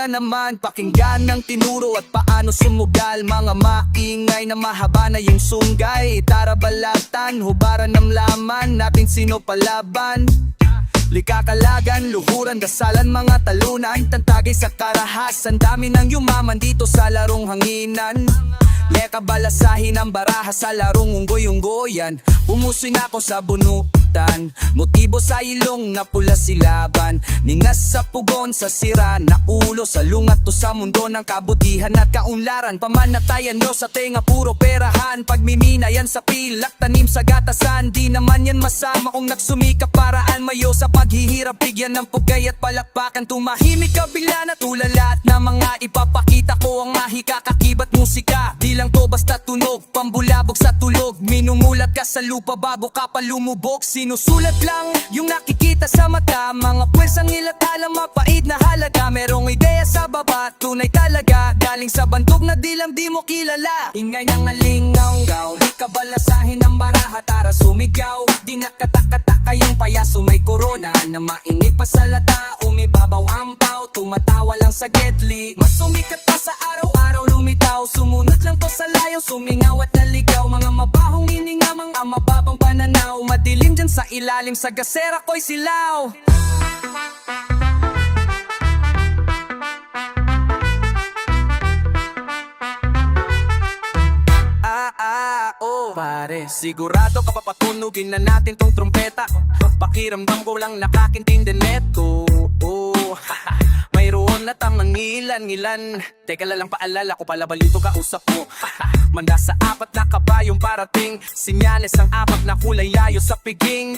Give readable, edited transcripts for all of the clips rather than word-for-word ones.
na naman. Pakinggan ng tinuro at paano sumugal. Mga maingay na mahaba na yung sunggay. Tara balatan, hubaran ng laman natin sino palaban. Likakalagan, luhuran, dasalan, mga talunan. Tantagay sa karahasan, dami ng yumaman dito sa larong hanginan. Leka balasahin ang baraha sa larong unggoy-unggoyan. Pumusoy na ako sa bunutan, motibo sa ilong na pula silaban. Ningas sa pugon, sa sira na ulo, sa lungat to sa mundo ng kabutihan at kaunlaran. Pamanatayan nyo sa tenga, puro perahan. Pagmimina yan sa pilak, tanim sa gatasan. Di naman yan masama kung nagsumikap paraan. Mayo sa paghihirap, bigyan ng pugay at palakpakan. Tumahimik kabila na tulala at na mga ipapakita ko ang mahika, kakibat musika. Di lang to basta tunog, pambulabog sa tulog. Minumulat ka sa lupa bago ka pa lumubog. Sinusulat lang yung nakikita sa mata, mga pwesang ilathala, mapait na halaga. Merong ideya sa baba, tunay talaga, galing sa bantog na dilam di mo kilala. Ingay ng alingaw-gaw, di ka balasahin ng baraha, tara sumigaw. Di nakatakataka yung payaso, may korona na mainit pa sa lata. Umibabaw ampaw, tumatawa lang sa gedli. Mas sumikat pa sa araw-araw lumitaw. Sumunod lang to sa layo, sumingaw at naligaw. Mga mabahong hininga, mga mababang pananaw. Madilim dyan sa ilalim, sa gasera ko'y silaw. Pare, sigurado kapapatunugin na natin tong trompeta. Pakiramdam ko lang nakakintindi neto. Mayroon na tamang ngilan-ngilan. Teka lang paalala ko pala balito kausap mo. Manda sa apat na kabayong parating, sinyales ang apat na kulay layo sa piging.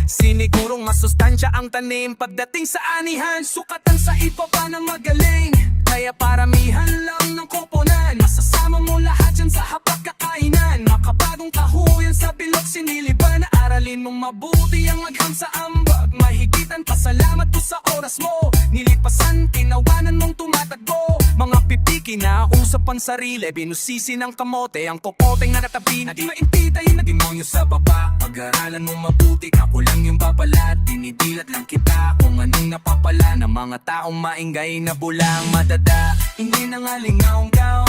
Sinigurong masustansya ang tanim, pagdating sa anihan, sukatan sa ibaba ng magaling. Kaya paramihan lang ng koponan, masasama mo lahat yan sa hapag kakainan. Makabagong kahuyan sa bilog siniliban, aralin mong mabuti ang agham sa ambag. Mahigitan pasalamat ko sa oras mo, nilipasan, tinawanan mong tumatagbo. Mga pipiki na usapan sarili, binusisi ng kamote ang kokoteng na natabi. Na di maintitayin na demonyo sa baba, pag-aralan mong mabuti, ako lang yung babalat. Dinidilat lang kita kung anong napapala ng mga taong maingay na bulang madada. Hindi na nga lingaw-gaw,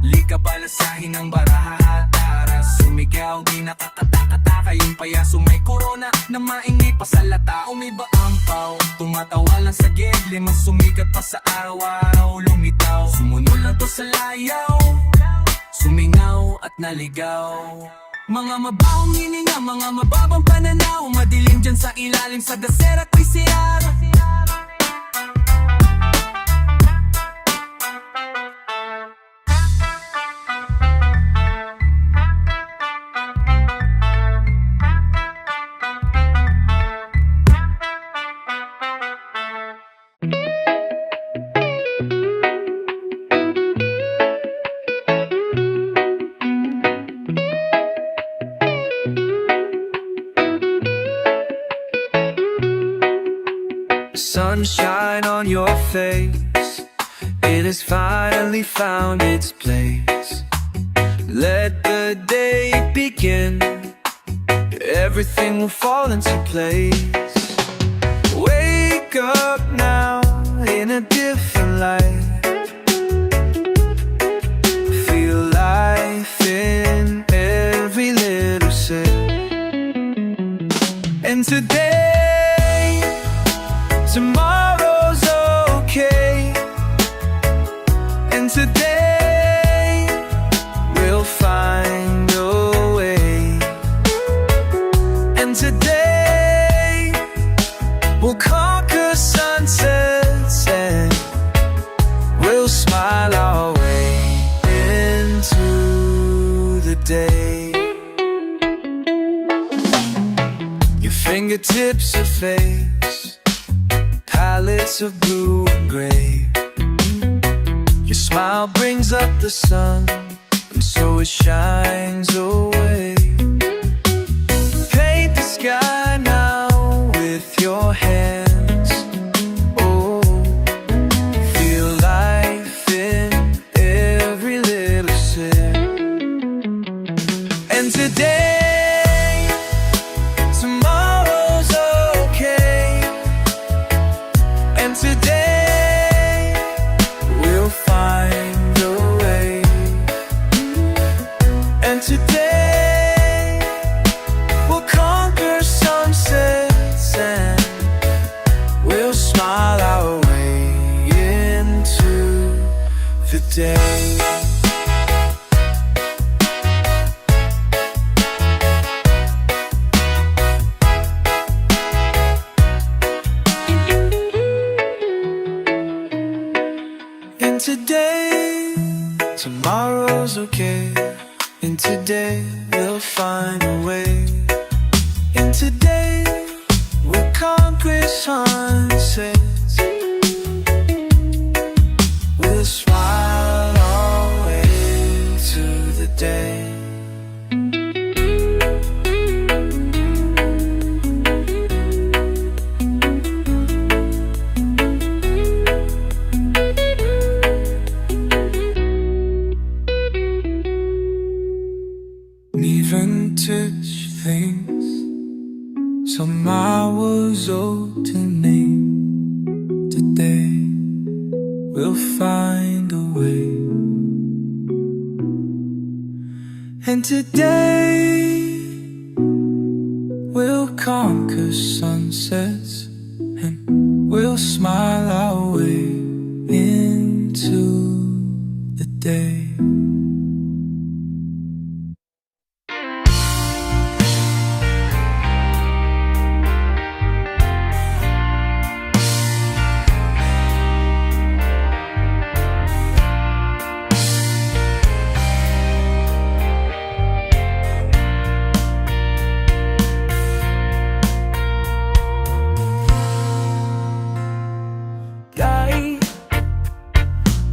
lika balasahin ng baraha, tara sumigaw. Di nakakatakataka yung payaso, may korona na maingay pa sa lata. Umiba ampaw, tumatawa lang sa gedli, mas sumikat pa sa araw-araw lumitaw. Sumunod lang to sa layaw, sumingaw at naligaw. Mga mabahong hininga, mga mababang pananaw. Madilim dyan sa ilalim, sa dasera ko'y siyara. Sunshine on your face, it has finally found its place. Let the day begin, everything will fall into place. Wake up now in a different light, feel life in every little sip. And tomorrow's okay, and today we'll find a way. And today we'll conquer sunsets, and we'll smile our way into the day. Your fingertips are face, palettes of blue and gray. Your smile brings up the sun, and so it shines away. Paint the sky now with your hands. Oh, feel life in every little sip. And today, tomorrow's okay. And today today we'll conquer sunsets and we'll smile our way into the day. And today, tomorrow's okay. And today, we'll find a way. And today, we'll conquer sunsets. We'll smile our way to the day. Vintage things, some I was old to name. Today we'll find a way. And today we'll conquer sunsets and we'll smile our way into the day.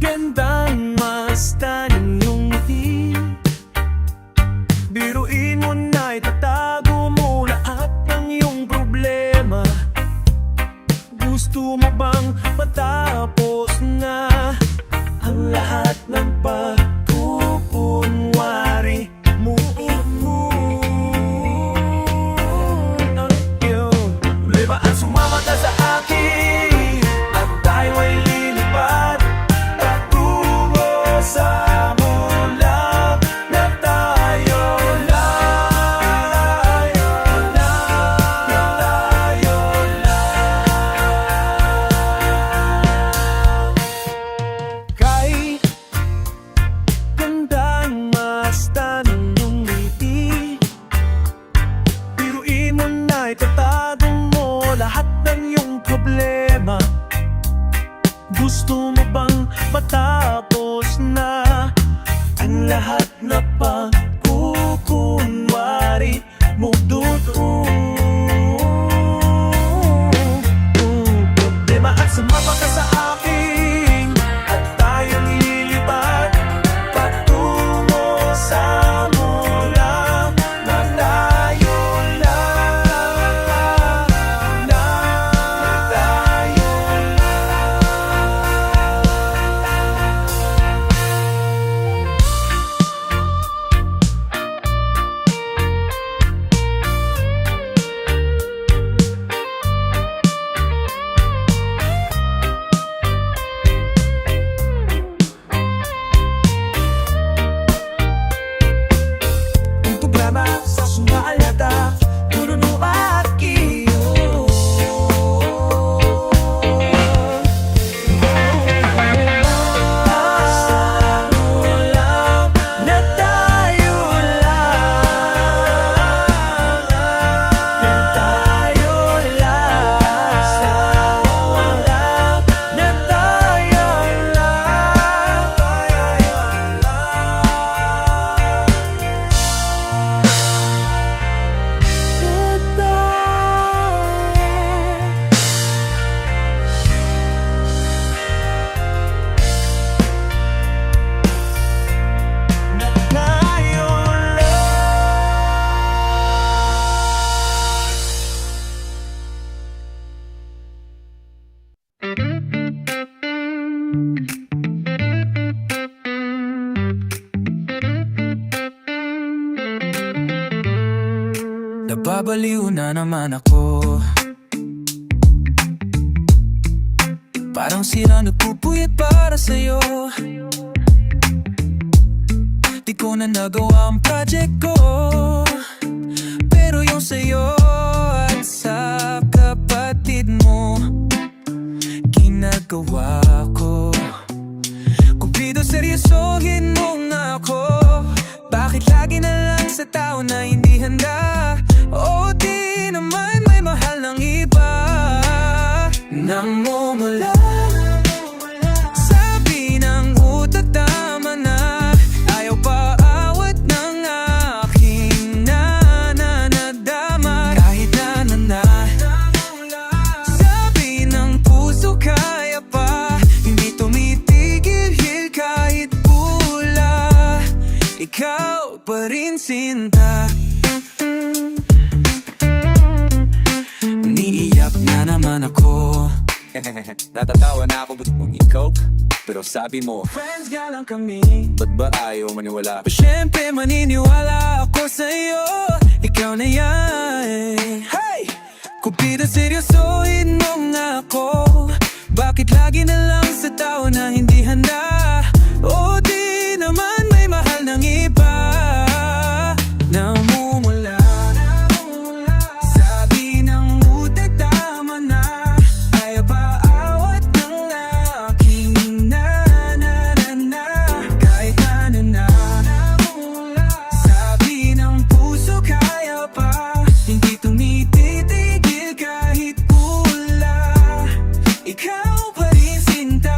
Gandang mastan inyong ngiti. Biruin mo na itatago mo lahat ng iyong problema. Gusto mo bang matapos na ang lahat ng pagkukunwari mo? Diba ang sumama ka sa akin at tayo ay lilipad sa mula na tayo lang, Kay gandang mastan inyong ngiti. Biruin mo na itatago mo lahat ng iyong problema. Gusto mo bang matapos na ang lahat na pagkukunwari mo doon? Problema at sumama ka sa akin at tayong lilipad patungo sa mula na tayo lang, sa sumalata, turuno at kiyo. Basta mo lang na tayo lang, tayo lang. Basta mo lang na tayo lang, Nababaliw na naman ako. Parang sila nagpupuyat para sa'yo. Di ko na nagawa ang project ko, pero yung sa'yo at sa kapatid mo ginagawa ko. Kupido, seryosohin mo nga ako. Bakit lagi na lang sa tao na hindi handa? O di naman may mahal ng iba. Namumula sabi ng utak, tama na. Ayaw pa awat ng aking nananadama. Kahit na sabi ng puso, kaya pa. Hindi tumitigil kahit pula. Ikaw pa rin, sinta. Niiyak na naman ako. Natatawa na ako, gusto mong i-coke? Pero sabi mo, Friends nga lang kami. ba't ba ayaw maniwala? Siyempre maniniwala ako sa'yo. Ikaw na yan. Hey! Kupido, seryosohin mo nga ako. Bakit lagi na lang sa tao na hindi handa? O di naman may mahal ng iba. Namumula sabi ng utak, tama na. Ayaw pa awat ng aking nananana. Kahit na sabi ng puso, kaya pa. Hindi tumititigil kahit pula. Ikaw pa rin, sinta.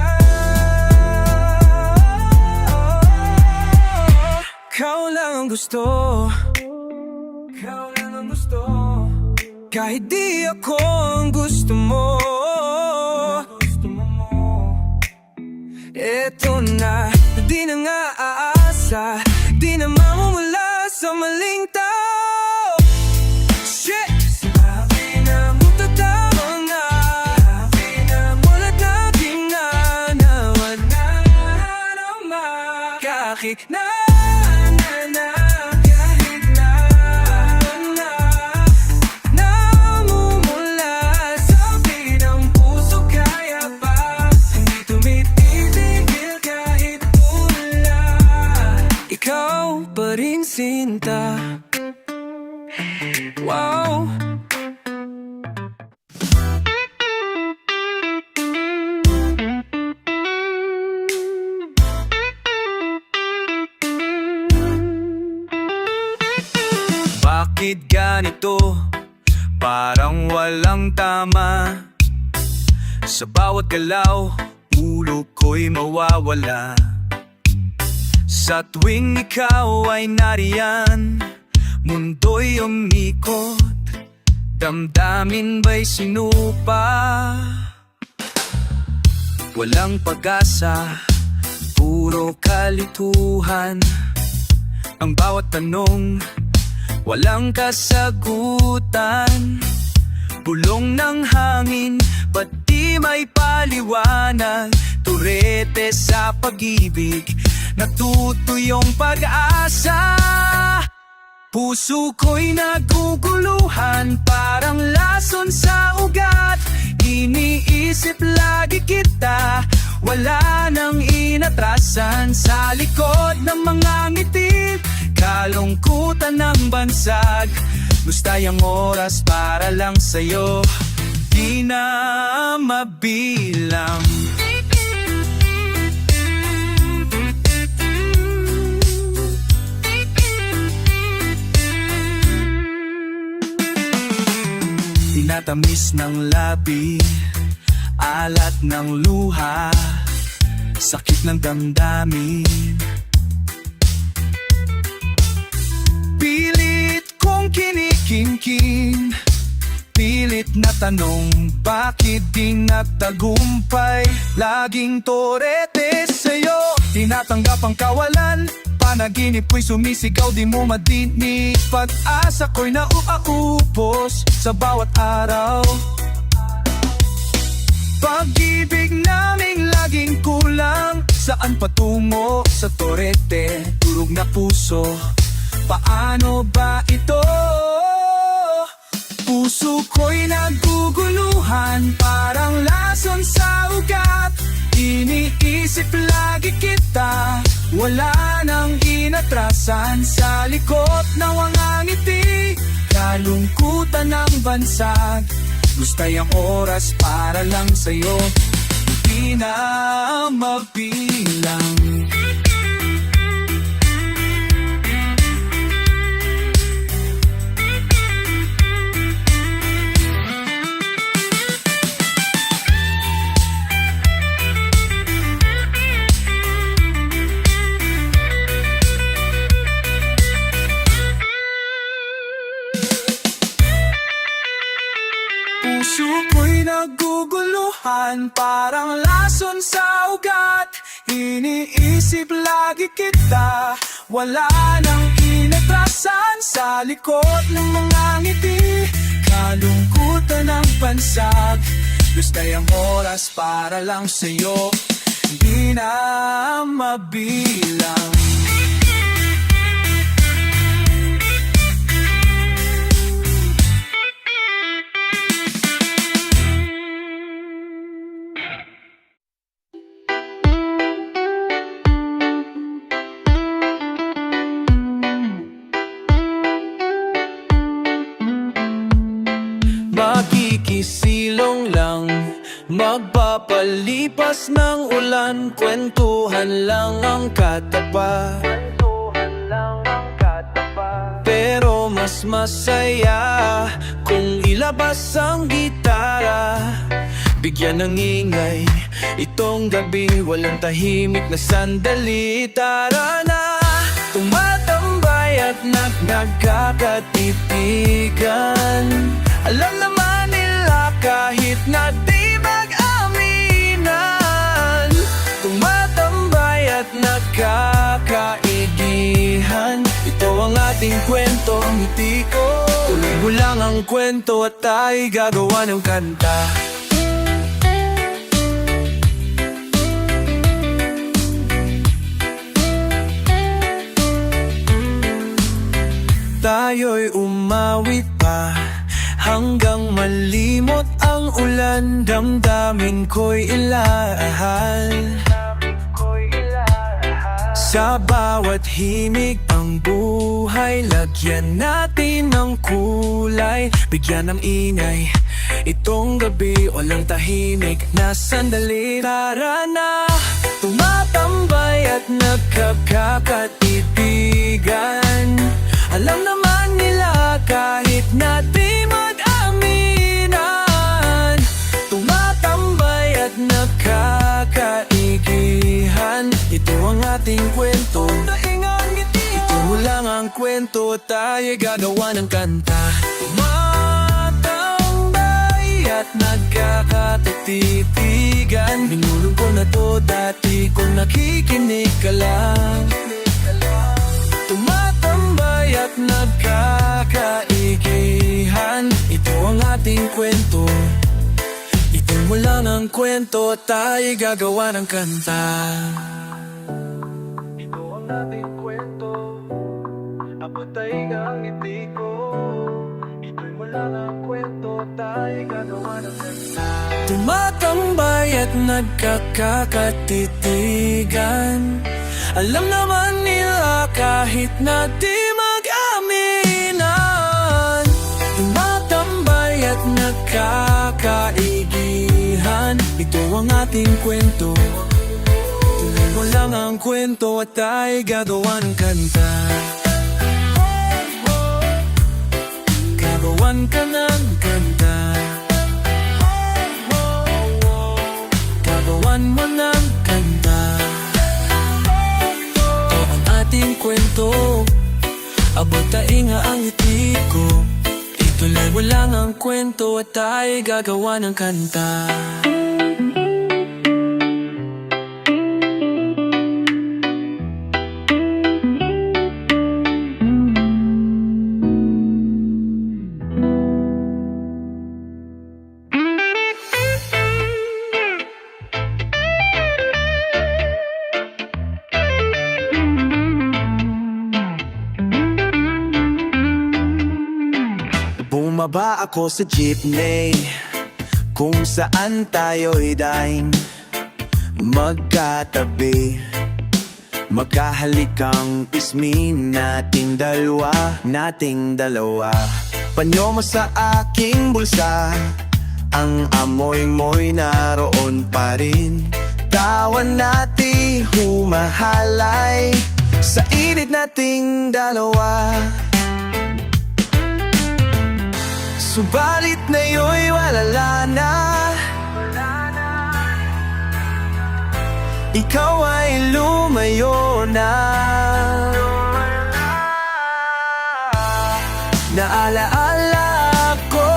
Ikaw lang ang gusto. Ikaw lang ang gusto. Kahit di ako ang gusto mo. Eto na, di na nga aasa. Di na mamumula sa maling tao. Shit! Sabi na mo tatama nga. Sabi na mulat natin na nawad na naman. Kahit na kahit na namumula sabi ng puso, kaya pa. Hindi tumitigil kahit pula. Ikaw pa rin, sinta. Wow. Bakit ganito? Parang walang tama. Sa bawat galaw, ulo ko'y mawawala. Sa tuwing ikaw ay nariyan, mundo'y umikot, damdamin ba'y sinupa? Walang pag-asa, puro kalituhan. Ang bawat tanong, walang kasagutan. Bulong ng hangin, ba't di may paliwanag? Turete sa pag-ibig, natutuyong pag-asa. Puso ko'y naguguluhan, parang lason sa ugat. Iniisip lagi kita, wala nang inatrasan. Sa likod ng mga ngiti, kalungkutan ng bansag. Gustay ang oras para lang sa'yo, di na mabilang. Tinatamis ng labi, alat ng luha, sakit ng damdamin. Pilit kong kinikimkim, pilit na tanong, bakit di nagtagumpay? Laging torete sa'yo, tinatanggap ang kawalan. Panaginip ko'y sumisigaw, di mo madinig. Pag-asa ko'y nauupos sa bawat araw. Pag-ibig naming laging kulang, saan patungo sa torete? Turog na puso, paano ba ito? Puso ko'y naguguluhan, parang lason sa ugat. iniisip lagi kita. Wala nang inatrasan sa likod na walang ngiti. Kalungkutan ng bansag, gustay ang oras para lang sa'yo. Di na mabilang. Puso ko'y naguguluhan, parang lason sa ugat. Iniisip lagi kita, wala nang inatrasan sa likod ng mga ngiti. Kalungkutan ng bansag, gustay ang oras para lang sa'yo. Di na mabilang. Makikisilong lang, magpapalipas ng ulan. Kwentuhan lang ang katapat, pero mas masaya kung ilabas ang gitara. Bigyan ng ingay itong gabi, walang tahimik na sandali. Tara na, tumatambay at nagkakatitigan. Alam naman nila kahit na di mag-aminan. Tumatambay at nagkakaigihan. Ito ang ating kwento, ngiti ko. Tuloy mo lang ang kwento at tayo'y gagawa ng kanta. Tayo'y umawit pa hanggang malimot ang ulan. Damdamin ko'y ilahal sa bawat himig ang buhay. Lagyan natin ng kulay, bigyan ng ingay itong gabi, walang tahimik na sandali. Tara na, tumatambay at nagkakatitigan. Alam naman nila kahit na di mag-aminan. Tumatambay at nagkakaigihan. Ito ang ating kwento, ito mo lang ang kwento, tayo'y gagawa ng kanta. Tumatambay at nagkakatitigan. Binulong ko na to dati kung nakikinig ka lang. Tumatambay at nagkakaigihan. Ito ang ating kwento, ito mo lang ang kwento, tayo'y gagawa ng kanta. Ito ang ating kwento, apatay ang ngiti ko. Ito mo lang ang kwento, tayo'y gagawa ng kanta. Tumatambay at nagkakatitigan. Alam naman nila kahit na di mag-aminan. Tumatambay at nagkakaigihan. Ito ang ating kwento, tuloy mo lang ang kwento at tayo'y gagawa ng kanta. Gagawan ka ng kanta, gagawan mo ng kanta. Ating kwento, abot tainga ang ngiti ko. Ituloy mo lang ang kwento at tayo'y gagawa ng kanta. Bumaba ako sa jeepney kung saan tayo'y daing. magkatabi, magkahalikang pismin nating dalawa. Panyo mo sa aking bulsa, ang amoy mo'y naroon pa rin. Tawa natin humahalay sa init nating dalawa. Subalit ngayon'y wala na, ikaw ay lumayo na. Naalaala ko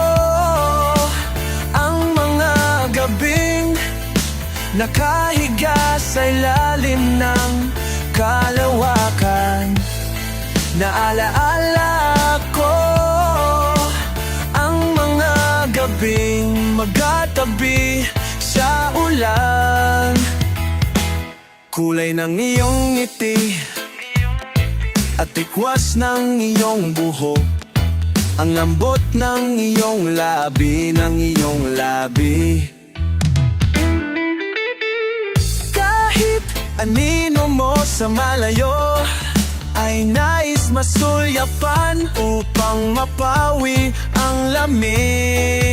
ang mga gabing nakahiga sa ilalim ng kalawakan. Naalaala ko ang mga gabing magkatabi sa ulan. Kulay ng iyong ngiti at tikwas ng iyong buhok, ang lambot ng iyong labi, Kahit anino mo sa malayo, ay nais masulyapan upang mapawi ang lamig.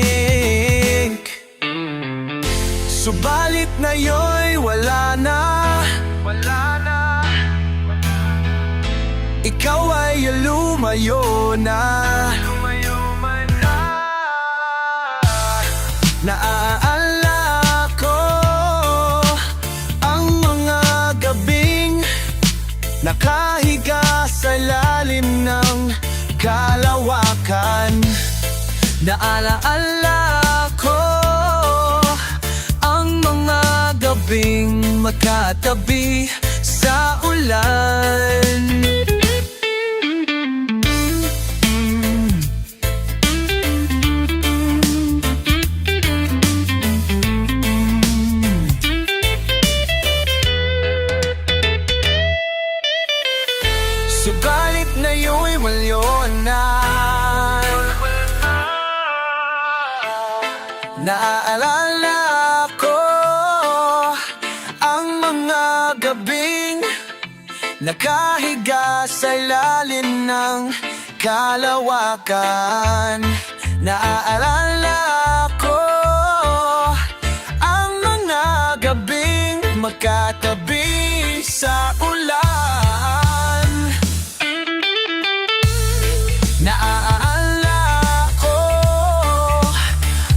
Subalit ngayon'y wala na, ikaw ay lumayo na. Naaalala ko ang mga gabing nakahiga sa lalim ng kalawakan. Naalaala ko ang mga gabing magkatabi sa ulan. Subalit na yun'y walyo na. Naaalala ko ang mga gabing nakahiga sa ilalim ng kalawakan. Naaalala ko ang mga gabing magkatabi sa ulan. Naaalala ko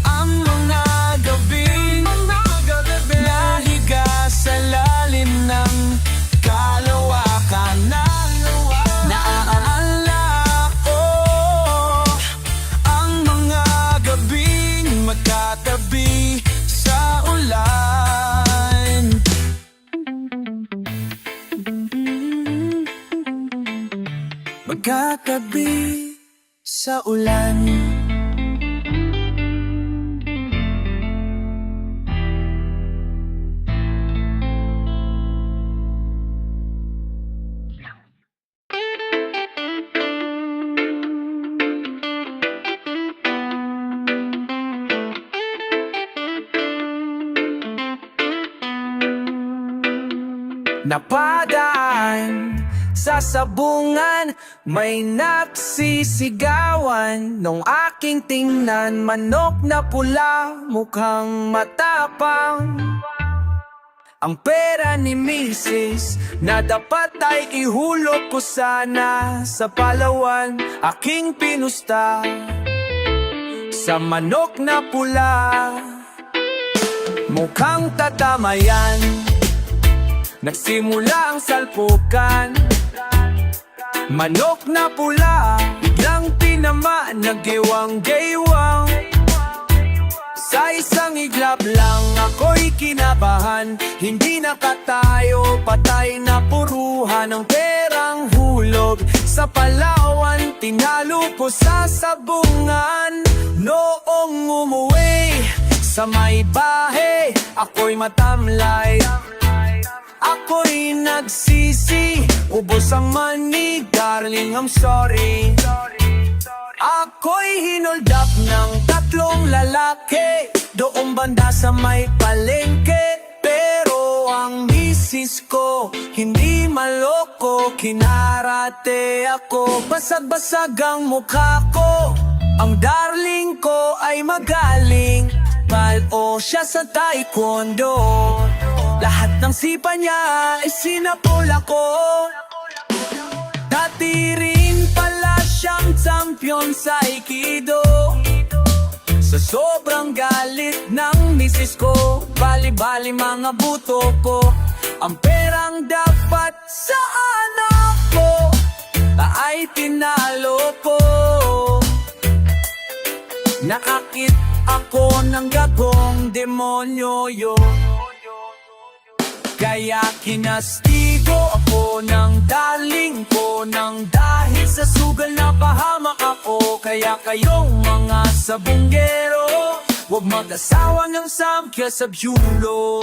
ang mga gabing nahiga sa lalim ng kalawakan. Naaalala ko ang mga gabing magkatabi sa ulan. Magkatabi sa ulan. Napadaan sa sabungan, may nagsisigawan. Nung aking tingnan, manok na pula, mukhang matapang. Ang pera ni Mrs. na dapat ay ihulog ko sana sa Palawan. Aking pinusta sa manok na pula, mukhang tatamayan. Nagsimula ang salpukan, manok na pula, biglang tinama, nagiwang-giwang. Sa isang iglap lang ako'y kinabahan, hindi nakatayo, patay na puruhan ng perang hulog. Sa Palawan, tinalo ko sa sabungan. Noong umuwi sa may bahay, ako'y matamlay. Ako'y nagsisi, ubos ang money, darling, I'm sorry. Ako'y hinoldap ng 3 lalaki doong banda sa may palengke. Pero ang misis ko, hindi maloko, kinarate ako, basag-basag ang mukha ko. Ang darling ko ay magaling, palo siya sa taekwondo. Lahat ng sipa niya ay sinapol ako. Dati rin pala siyang champion sa Aikido. Sa sobrang galit ng misis ko, bali-bali mga buto ko. Ang perang dapat sa anak ko ay tinalo ko. Naakit ako ng gagong demonyo yun. Kaya kinastigo ako ng darling ko, nang dahil sa sugal na pahamak ako. Kaya kayong mga sabunggero, huwag mag-asawa ng samkya sa byulo.